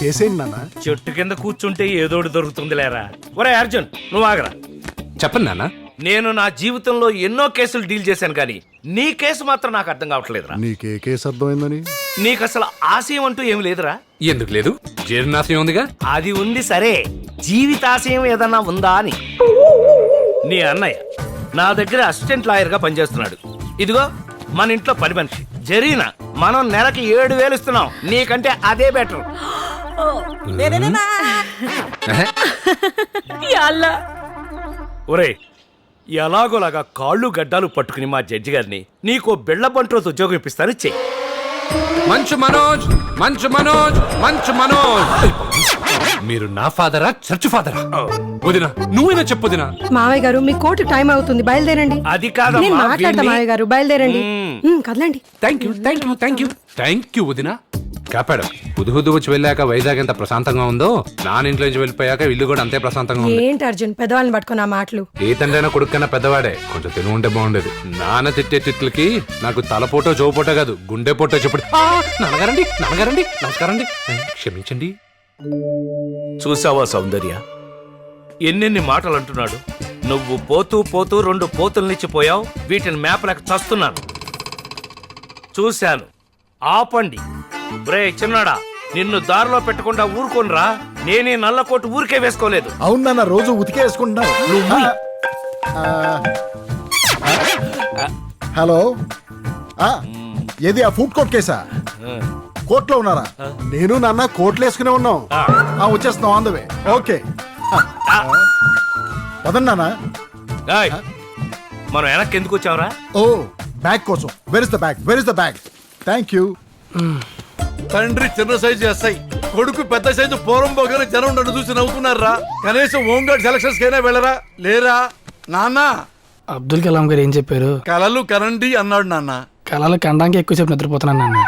కేసేంటి నాన్న? చెట్టు కింద కూర్చుంటే ఏదోటి దొరుకుతుంది లేరా. ఒరే అర్జున్, నువ్వు ఆగరా. చెప్పండి నాన్న. నేను నా జీవితంలో ఎన్నో కేసులు డీల్ చేశాను కానీ నీ కేసు మాత్రం నాకు అర్థం కావట్లేదురా. నీకే కేసు అర్థమైందని? నీకు అసలు ఆశయం అంటూ ఏమి లేదురా. ఎందుకు లేదు? జీర్ణాశయం ఉందిగా. అది ఉంది సరే, జీవితాశయం ఏదన్నా ఉందా అని. నీ అన్నయ్య నా దగ్గర అసిస్టెంట్ లాయర్ గా పనిచేస్తున్నాడు. ఇదిగో మన ఇంట్లో పని మనిషి జరీనా. మనం నెలకి 7,000 ఇస్తున్నాం. నీకంటే అదే బెటర్. ఒరే, ఎలాగోలాగా కాళ్ళు గడ్డాలు పట్టుకుని మా జడ్జి గారిని నీకో బిళ్ళ బంట్రోతో ఉద్యోగం ఇప్పిస్తాను. చెయ్యి. మంచు మనోజ్, మంచు మనోజ్, మంచు మనోజ్. మీరు నా ఫాదరా, చర్చ్ ఫాదరా? వదినా, నువ్వేనా చెప్పు వదినా. మావయ్య గారు, మీ కోర్టు టైం అవుతుంది, బయలుదేరండి. అది కాదమ్మా, నేను మాట్లాడతా మావయ్య గారు, బయలుదేరండి. కదలండి. Thank you, thank you, thank you, thank you వదినా. కాపాడు. హుదు వచ్చి వెళ్ళాక వైజాగ్ ఎంత ప్రశాంతంగా ఉందో, నాన్న ఇంట్లో నుంచి వెళ్ళిపోయాక ఇల్లు కూడా అంతే ప్రశాంతంగా ఉంది. ఏంటి అర్జున్ పెద్దవాళ్ళని పట్టుకుని ఆ మాటలు? ఏ తండ్రైనా కొడుకన్నా పెద్దవాడే. కొంచెం తెలివి ఉంటే బాగుండేది. నాన్న తిట్టే తిట్లకి నాకు తలపోటో జోపోటో కాదు, గుండె పోటో చెప్పుడు. నాన్నగారండి, నాన్నగారండి, నమస్కారండి, క్షమించండి. చూసావా సౌందర్య, ఎన్నెన్ని మాటలు అంటున్నాడు. నువ్వు పోతూ పోతూ 2 పోతుల్నిచ్చిపోయావు. వీటిని మేపలేక చస్తున్నాను. చూశాను. ఆపండి. బ్రే చిన్నాడా, నిన్ను దారిలో పెట్టకుండా ఊరుకోనరా. నేనే నల్ల కోటు ఊరికే వేసుకోలేదు. అవునన్న, రోజు ఉతికే వేసుకుంటున్నావు. హలో, ఏది ఆ ఫుడ్ కోర్ట్ కేసా? కోర్టులో ఉన్నారా? నేను నాన్న కోర్టులో వేసుకునే ఉన్నాం. వచ్చేస్తున్నాం, ఆన్ ద వే. ఓకే, పదండి నాన్న. ఏయ్, మనం వెనక్కి ఎందుకు వచ్చావురా? ఓ, బ్యాగ్ కోసం. Where is the bag? Where is the bag? Thank you. తండ్రి చిన్న సైజు చేస్తాయి, కొడుకు పెద్ద సైజు పూర్వం పోగల జనం నన్ను చూసి నవ్వుతున్నారా? కనీసం హోంగార్డ్ సెలక్షన్స్ కైనా వెళ్ళరా? లేరా నాన్న? అబ్దుల్ కలాం గారు ఏం చెప్పారు? కలలు కనండి అన్నాడు నాన్న. కళలు కనడానికి ఎక్కువసేపు నిద్రపోతున్నాను నాన్న.